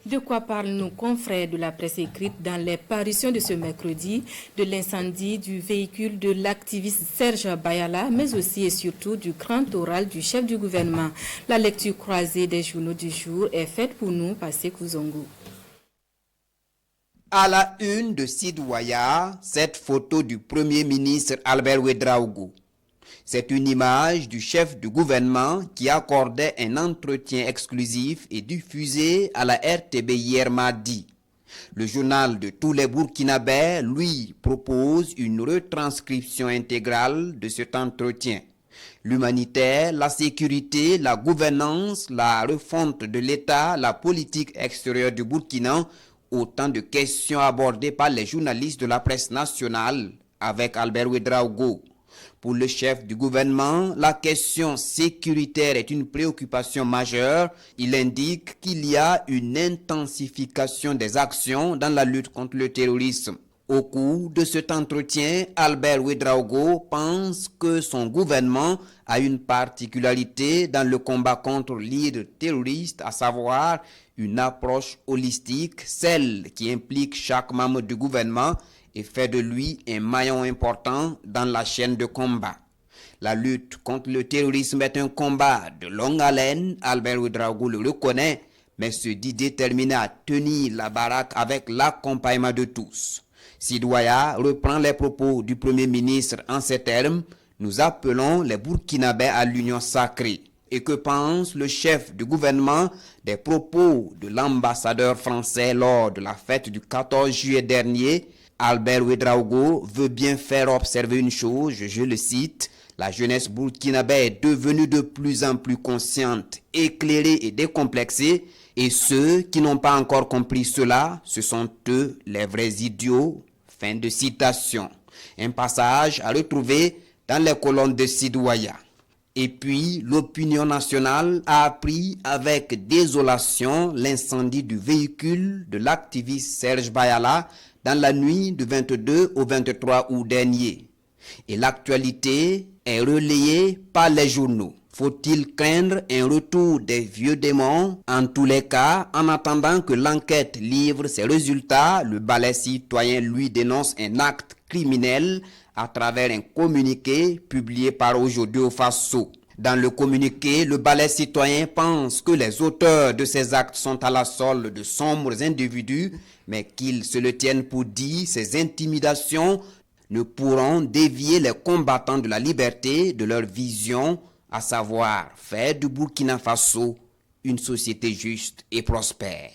De quoi parlent nos confrères de la presse écrite dans les parutions de ce mercredi, de l'incendie du véhicule de l'activiste Serge Bayala, mais aussi et surtout du grand oral du chef du gouvernement. La lecture croisée des journaux du jour est faite pour nous par Sekou Zongo. À la une de Sidouaya, cette photo du Premier ministre Albert Ouedraogo. C'est une image du chef du gouvernement qui accordait un entretien exclusif et diffusé à la RTB hier mardi. Le journal de tous les Burkinabés, lui, propose une retranscription intégrale de cet entretien. L'humanitaire, la sécurité, la gouvernance, la refonte de l'État, la politique extérieure du Burkina, autant de questions abordées par les journalistes de la presse nationale avec Albert Ouedraogo. Pour le chef du gouvernement, la question sécuritaire est une préoccupation majeure. Il indique qu'il y a une intensification des actions dans la lutte contre le terrorisme. Au cours de cet entretien, Albert Ouedraogo pense que son gouvernement a une particularité dans le combat contre l'hydre terroriste, à savoir une approche holistique, celle qui implique chaque membre du gouvernement et fait de lui un maillon important dans la chaîne de combat. La lutte contre le terrorisme est un combat de longue haleine, Albert Ouedraogo le reconnaît, mais se dit déterminé à tenir la baraque avec l'accompagnement de tous. Sidouaya reprend les propos du Premier ministre en ces termes: nous appelons les Burkinabés à l'union sacrée. Et que pense le chef du gouvernement des propos de l'ambassadeur français lors de la fête du 14 juillet dernier? Albert Ouedraogo veut bien faire observer une chose, je le cite: la jeunesse burkinabé est devenue de plus en plus consciente, éclairée et décomplexée, et ceux qui n'ont pas encore compris cela, ce sont eux les vrais idiots. Fin de citation. Un passage à retrouver dans les colonnes de Sidouaya. Et puis, l'opinion nationale a appris avec désolation l'incendie du véhicule de l'activiste Serge Bayala dans la nuit du 22 au 23 août dernier. Et l'actualité est relayée par les journaux. Faut-il craindre un retour des vieux démons? En tous les cas, en attendant que l'enquête livre ses résultats, le balai citoyen lui dénonce un acte criminel à travers un communiqué publié par Aujourd'hui Faso. Dans le communiqué, le balai citoyen pense que les auteurs de ces actes sont à la solde de sombres individus, mais qu'ils se le tiennent pour dit, ces intimidations ne pourront dévier les combattants de la liberté de leur vision, à savoir faire du Burkina Faso une société juste et prospère.